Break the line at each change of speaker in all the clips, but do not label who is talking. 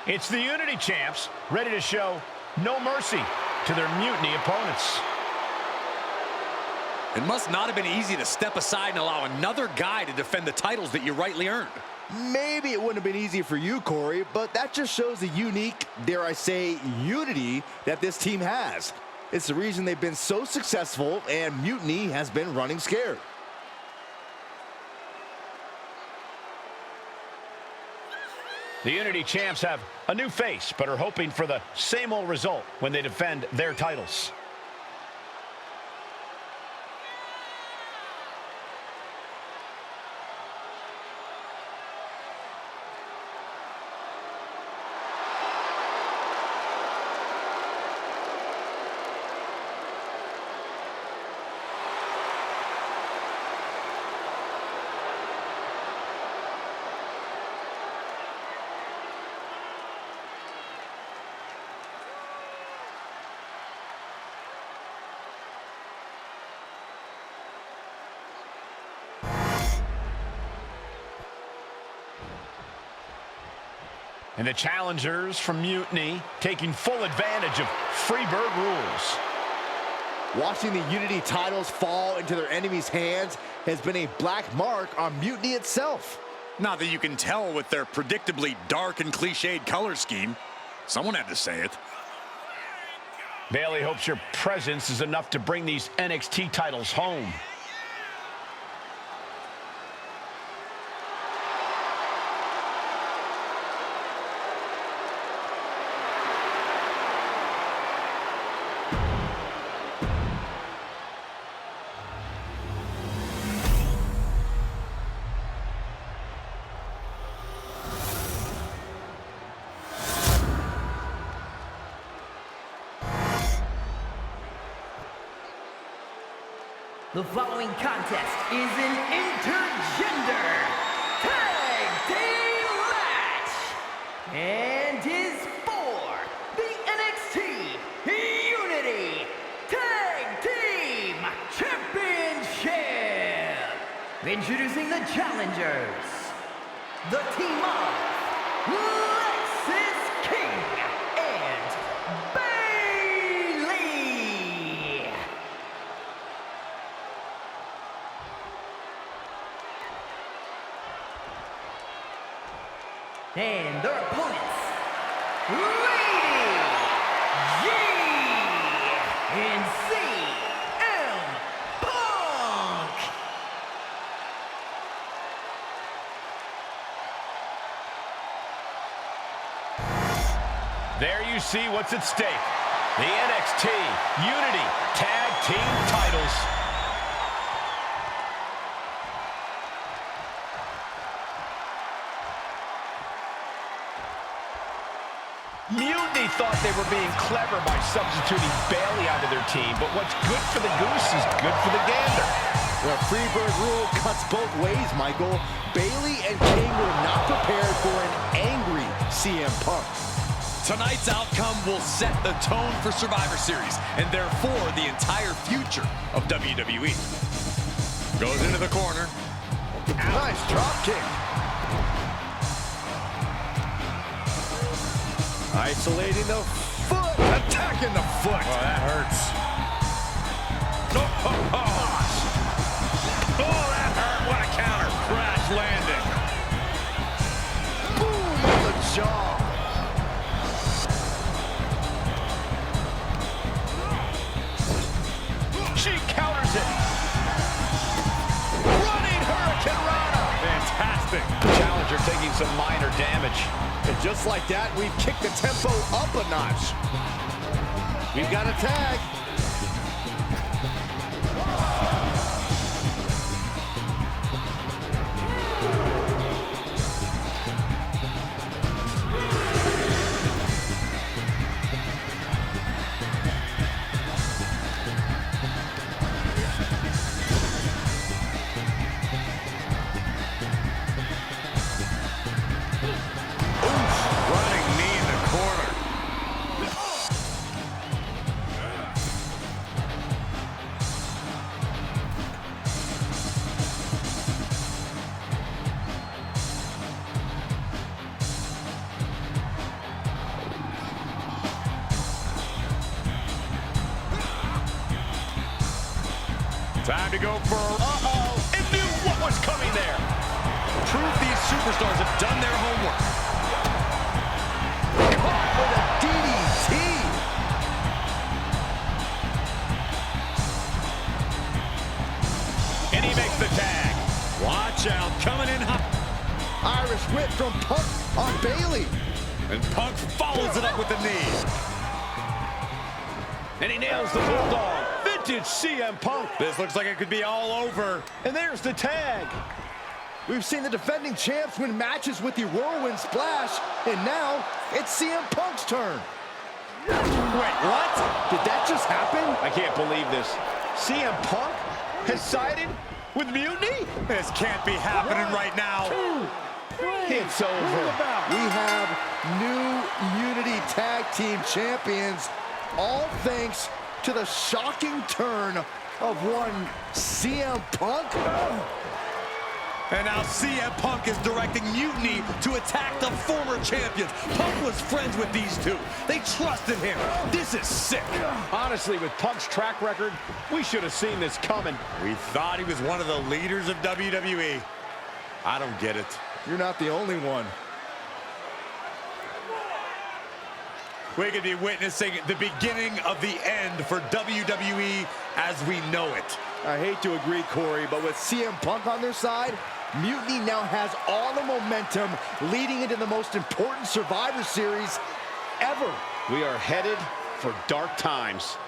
It's the Unity Champs, ready to show no mercy to their Mutiny opponents.
It must not have been easy to step aside and allow another guy to defend the titles that you rightly earned.
Maybe it wouldn't have been easy for you, Corey, but that just shows the unique, dare I say, unity that this team has. It's the reason they've been so successful, and Mutiny has been running scared.
The Unity Champs have a new face, but are hoping for the same old result when they defend their titles. And the challengers from Mutiny taking full advantage of freebird rules.
Watching the Unity titles fall into their enemies' hands has been a black mark on Mutiny itself.
Not that you can tell with their predictably dark and cliched color scheme. Someone had to say it.
Bayley hopes your presence is enough to bring these NXT titles home.
The following contest is an intergender tag team match and is for the NXT Unity Tag Team Championship. Introducing the challengers, the team of Lexis King and Bayley. And their opponents, Lady G and CM Punk.
There you see what's at stake. The NXT Unity Tag Team titles. Mutiny thought they were being clever by substituting Bayley out of their team, but what's good for the goose is good for the gander.
The freebird rule cuts both ways, Michael. Bayley and King were not prepared for an angry CM Punk.
Tonight's outcome will set the tone for Survivor Series, and therefore the entire future of WWE. Goes into the corner.
Nice drop kick. Isolating the foot. Attacking the foot.
Oh, that hurts.
Oh, that hurt. What a counter.
Crash landing.
Boom on the jaw.
She counters it. Running Hurricane Rana.
Fantastic.
The challenger taking some minor damage.
And just like that, we've kicked the tempo up a notch. We've got a tag.
Time to go for...
Uh-oh. It knew what was coming there.
Proof these superstars have done their homework.
Caught with a DDT.
And he makes the tag.
Watch out, coming in hot.
Irish whip from Punk on Bayley.
And Punk follows it up with the knee.
And he nails the bulldog. Vintage CM Punk.
This looks like it could be all over.
And there's the tag.
We've seen the defending champs win matches with the whirlwind splash, and now it's CM Punk's turn.
Wait, what?
Did that just happen?
I can't believe this. CM Punk has sided with Mutiny?
This can't be happening right now.
It's over.
We have new Unity Tag Team Champions, all thanks to the shocking turn of one CM Punk.
And now CM Punk is directing Mutiny to attack the former champions. Punk was friends with these two. They trusted him. This is sick.
Honestly, with Punk's track record, we should have seen this coming.
We thought he was one of the leaders of WWE. I don't get it.
You're not the only one.
We could be witnessing the beginning of the end for WWE as we know it.
I hate to agree, Corey, but with CM Punk on their side, Mutiny now has all the momentum leading into the most important Survivor Series ever.
We are headed for dark times.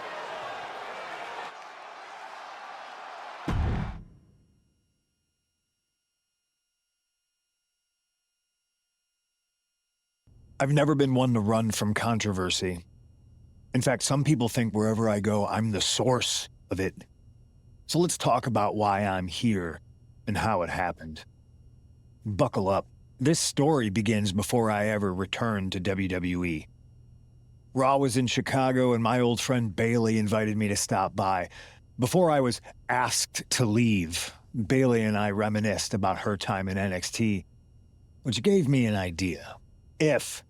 I've never been one to run from controversy. In fact, some people think wherever I go, I'm the source of it. So let's talk about why I'm here and how it happened. Buckle up. This story begins before I ever returned to WWE. Raw was in Chicago and my old friend Bayley invited me to stop by. Before I was asked to leave, Bayley and I reminisced about her time in NXT, which gave me an idea. If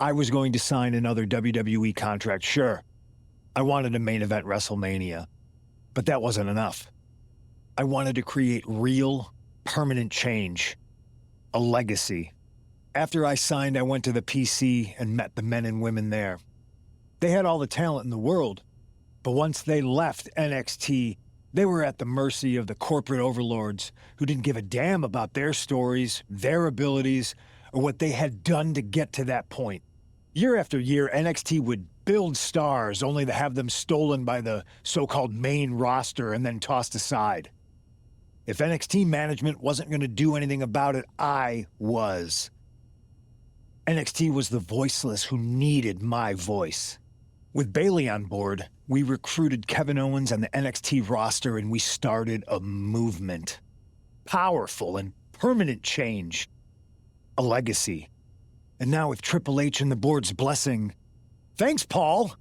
I was going to sign another WWE contract, sure, I wanted a main event WrestleMania, but that wasn't enough. I wanted to create real, permanent change, a legacy. After I signed, I went to the PC and met the men and women there. They had all the talent in the world, but once they left NXT, they were at the mercy of the corporate overlords who didn't give a damn about their stories, their abilities, or what they had done to get to that point. Year after year, NXT would build stars only to have them stolen by the so-called main roster and then tossed aside. If NXT management wasn't going to do anything about it, I was. NXT was the voiceless who needed my voice. With Bayley on board, we recruited Kevin Owens and the NXT roster and we started a movement. Powerful and permanent change. A legacy. And now with Triple H and the board's blessing, thanks, Paul!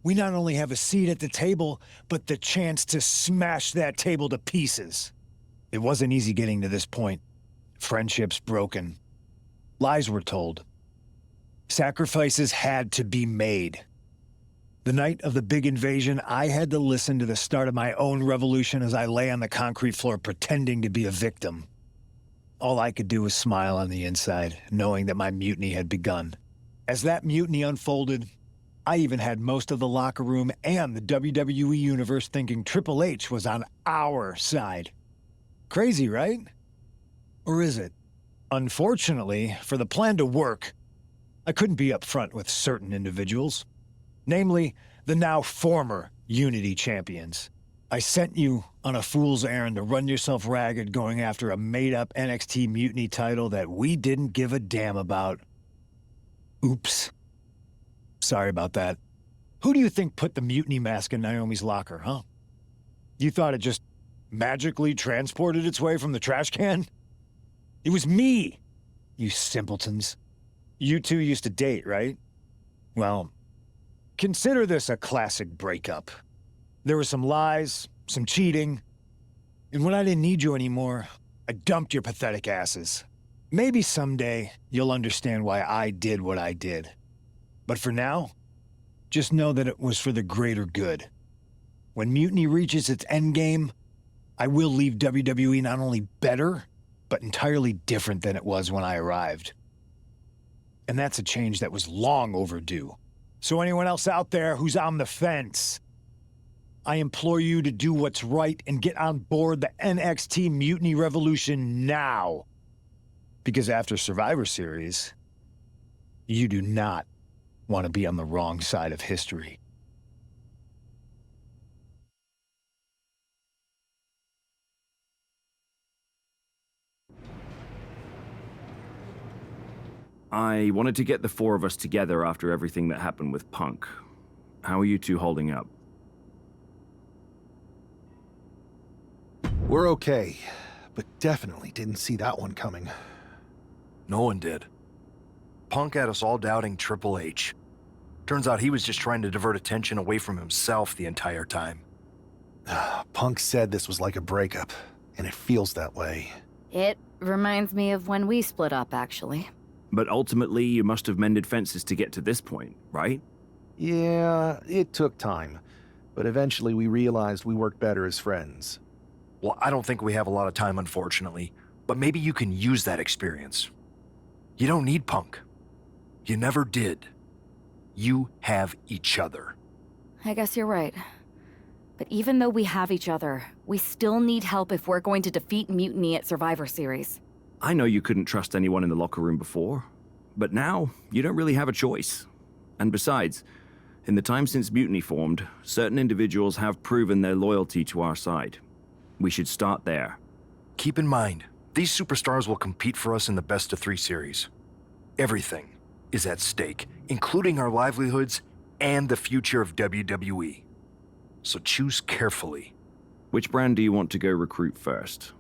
We not only have a seat at the table, but the chance to smash that table to pieces. It wasn't easy getting to this point. Friendships broken. Lies were told. Sacrifices had to be made. The night of the big invasion, I had to listen to the start of my own revolution as I lay on the concrete floor pretending to be a victim. All I could do was smile on the inside, knowing that my mutiny had begun. As that mutiny unfolded, I even had most of the locker room and the WWE Universe thinking Triple H was on our side. Crazy, right? Or is it? Unfortunately, for the plan to work, I couldn't be upfront with certain individuals. Namely, the now former Unity champions. I sent you on a fool's errand to run yourself ragged going after a made-up NXT Mutiny title that we didn't give a damn about. Oops. Sorry about that. Who do you think put the Mutiny mask in Naomi's locker, huh? You thought it just magically transported its way from the trash can? It was me, you simpletons. You two used to date, right? Well, consider this a classic breakup. There were some lies, some cheating, and when I didn't need you anymore, I dumped your pathetic asses. Maybe someday you'll understand why I did what I did. But for now, just know that it was for the greater good. When Mutiny reaches its endgame, I will leave WWE not only better, but entirely different than it was when I arrived. And that's a change that was long overdue. So anyone else out there who's on the fence, I implore you to do what's right and get on board the NXT Mutiny Revolution now. Because after Survivor Series, you do not want to be on the wrong side of history.
I wanted to get the four of us together after everything that happened with Punk. How are you two holding up?
We're okay, but definitely didn't see that one coming.
No one did. Punk had us all doubting Triple H. Turns out he was just trying to divert attention away from himself the entire time.
Punk said this was like a breakup, and it feels that way.
It reminds me of when we split up, actually.
But ultimately, you must have mended fences to get to this point, right?
Yeah, it took time, but eventually we realized we worked better as friends.
Well, I don't think we have a lot of time, unfortunately, but maybe you can use that experience. You don't need Punk. You never did. You have each other.
I guess you're right. But even though we have each other, we still need help if we're going to defeat Mutiny at Survivor Series.
I know you couldn't trust anyone in the locker room before, but now you don't really have a choice. And besides, in the time since Mutiny formed, certain individuals have proven their loyalty to our side. We should start there.
Keep in mind, these superstars will compete for us in the best-of-3 series. Everything is at stake, including our livelihoods and the future of WWE. So choose carefully.
Which brand do you want to go recruit first?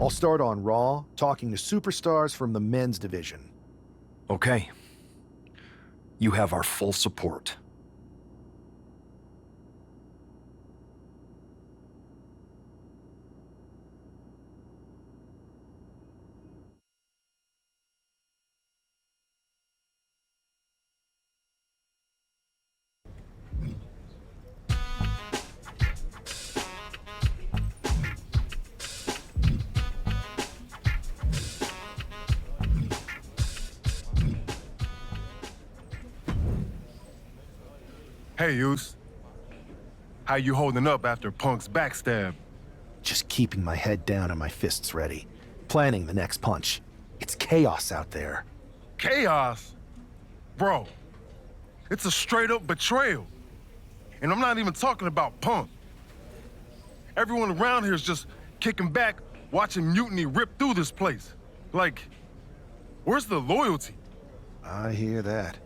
I'll start on Raw, talking to superstars from the men's division.
Okay. You have our full support.
Hey, Yus. How you holding up after Punk's backstab?
Just keeping my head down and my fists ready. Planning the next punch. It's chaos out there.
Chaos? Bro, it's a straight-up betrayal. And I'm not even talking about Punk. Everyone around here is just kicking back, watching Mutiny rip through this place. Like, where's the loyalty?
I hear that.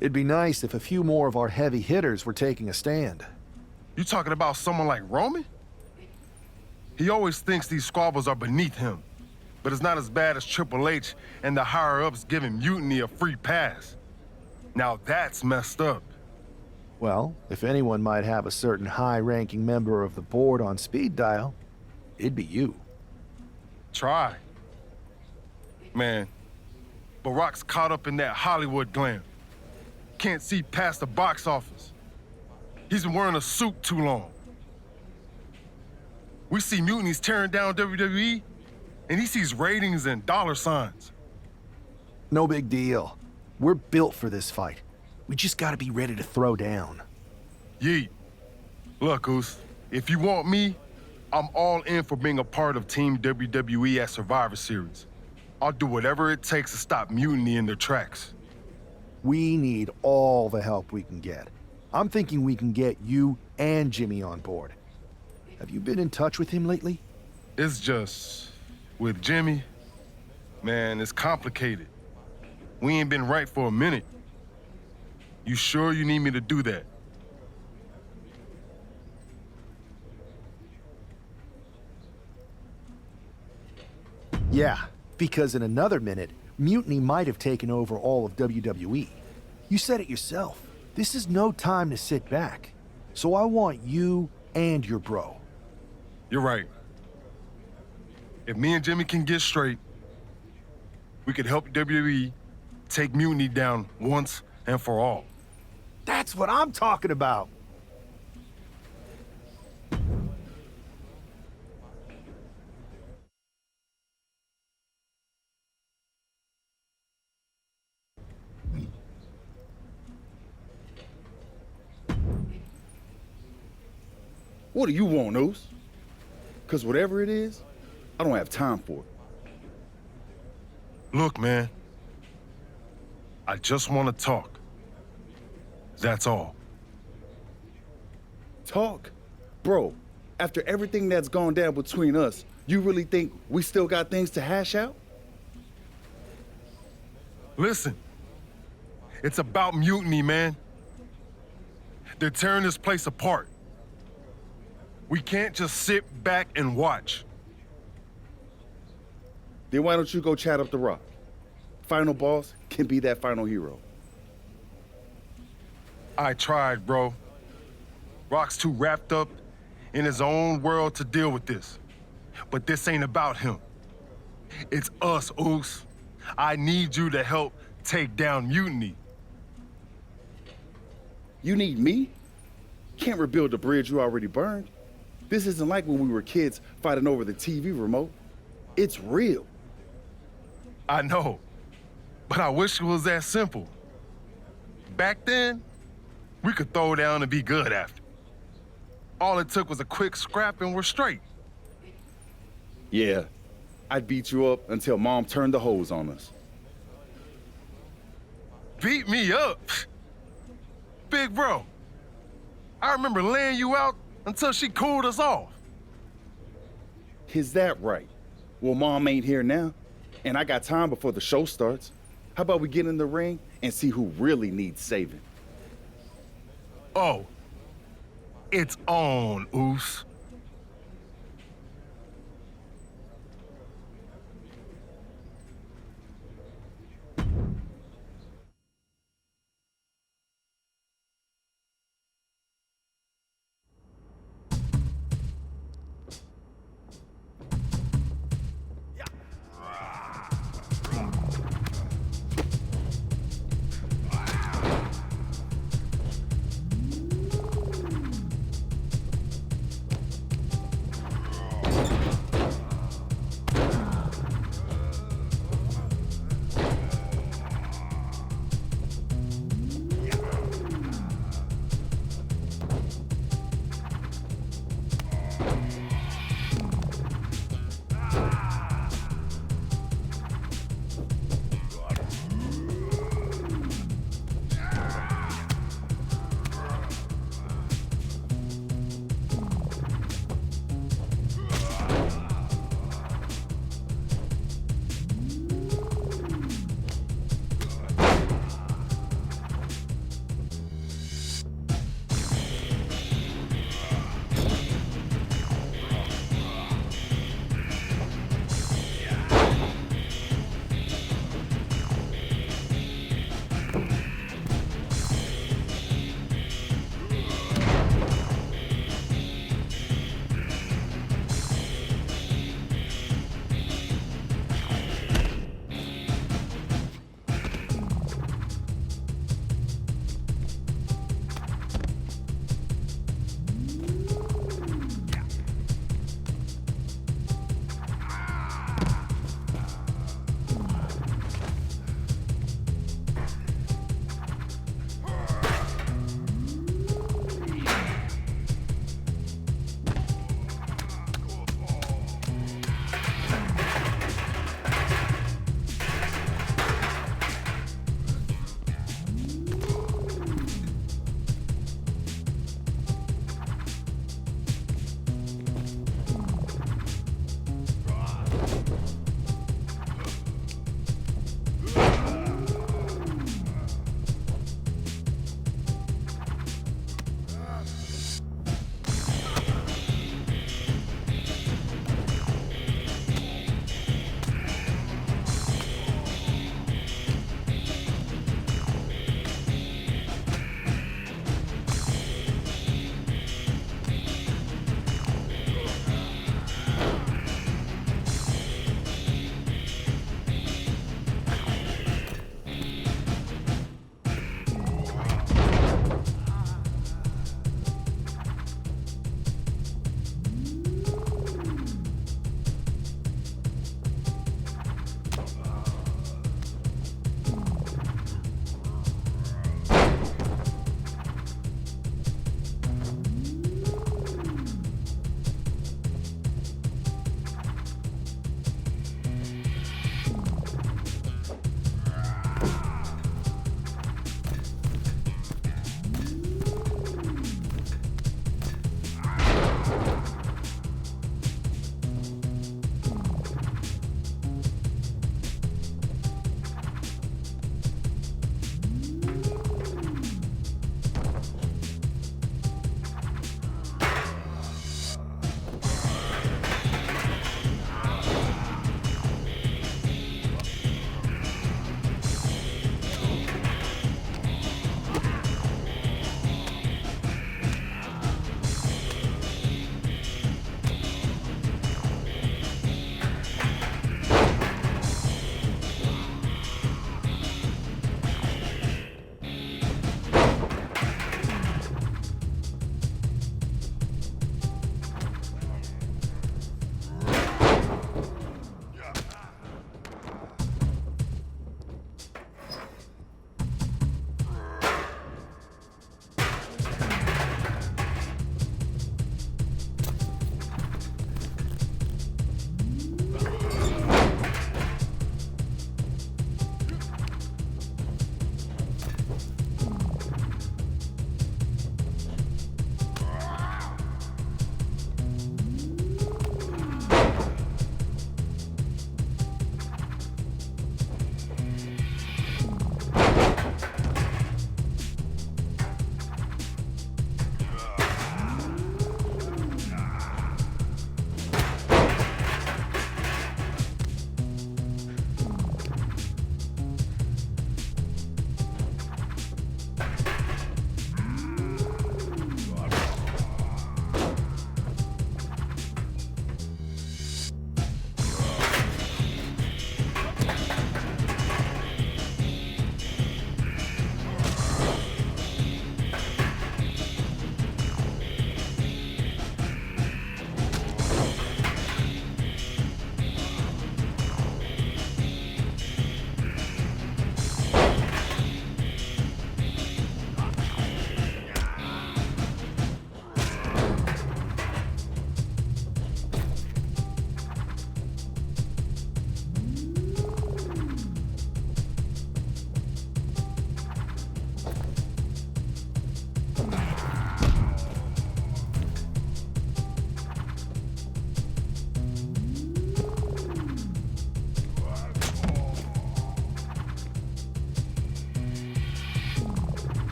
It'd be nice if a few more of our heavy hitters were taking a stand.
You talking about someone like Roman? He always thinks these squabbles are beneath him, but it's not as bad as Triple H and the higher-ups giving Mutiny a free pass. Now that's messed up.
Well, if anyone might have a certain high-ranking member of the board on speed dial, it'd be you.
Try. Man, Barack's caught up in that Hollywood glam. Can't see past the box office. He's been wearing a suit too long. We see Mutiny's tearing down WWE, and he sees ratings and dollar signs.
No big deal. We're built for this fight. We just gotta be ready to throw down.
Yeet. Look, Oos, if you want me, I'm all in for being a part of Team WWE at Survivor Series. I'll do whatever it takes to stop Mutiny in their tracks.
We need all the help we can get. I'm thinking we can get you and Jimmy on board. Have you been in touch with him lately?
It's just, with Jimmy, man, it's complicated. We ain't been right for a minute. You sure you need me to do that?
Yeah, because in another minute, Mutiny might have taken over all of WWE. You said it yourself. This is no time to sit back. So I want you and your bro.
You're right. If me and Jimmy can get straight, we could help WWE take Mutiny down once and for all.
That's what I'm talking about.
What do you want, Oos? Because whatever it is, I don't have time for it.
Look, man, I just want to talk. That's all.
Talk? Bro, after everything that's gone down between us, you really think we still got things to hash out?
Listen, it's about Mutiny, man. They're tearing this place apart. We can't just sit back and watch.
Then why don't you go chat up the Rock? Final boss can be that final hero.
I tried, bro. Rock's too wrapped up in his own world to deal with this. But this ain't about him. It's us, Oos. I need you to help take down Mutiny.
You need me? Can't rebuild the bridge you already burned. This isn't like when we were kids fighting over the TV remote. It's real.
I know, but I wish it was that simple. Back then, we could throw down and be good after. All it took was a quick scrap and we're straight.
Yeah, I'd beat you up until Mom turned the hose on us.
Beat me up? Big bro, I remember laying you out until she cooled us off.
Is that right? Well, Mom ain't here now, and I got time before the show starts. How about we get in the ring and see who really needs saving?
Oh, it's on, Oos.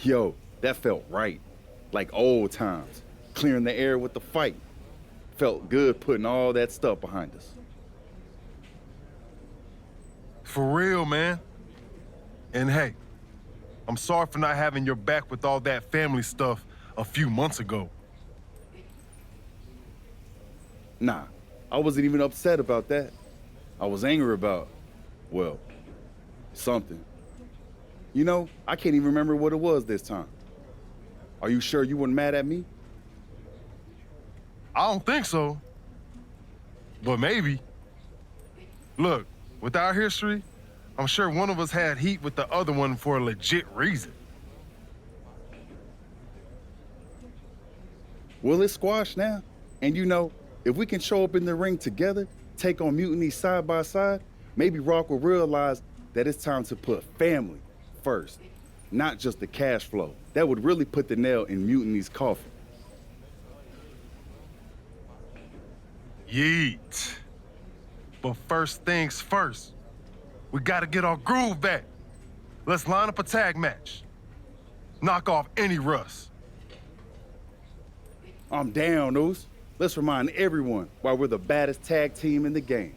Yo, that felt right. Like old times, clearing the air with the fight. Felt good putting all that stuff behind us.
For real, man. And hey, I'm sorry for not having your back with all that family stuff a few months ago.
Nah, I wasn't even upset about that. I was angry about, well, something. You know, I can't even remember what it was this time. Are you sure you weren't mad at me?
I don't think so. But maybe. Look, with our history, I'm sure one of us had heat with the other one for a legit reason.
Well, it's squashed now. And you know, if we can show up in the ring together, take on Mutiny side by side, maybe Rock will realize that it's time to put family first, not just the cash flow. That would really put the nail in Mutiny's coffin.
Yeet. But first things first, we gotta get our groove back. Let's line up a tag match. Knock off any rust.
I'm down, Oos. Let's remind everyone why we're the baddest tag team in the game.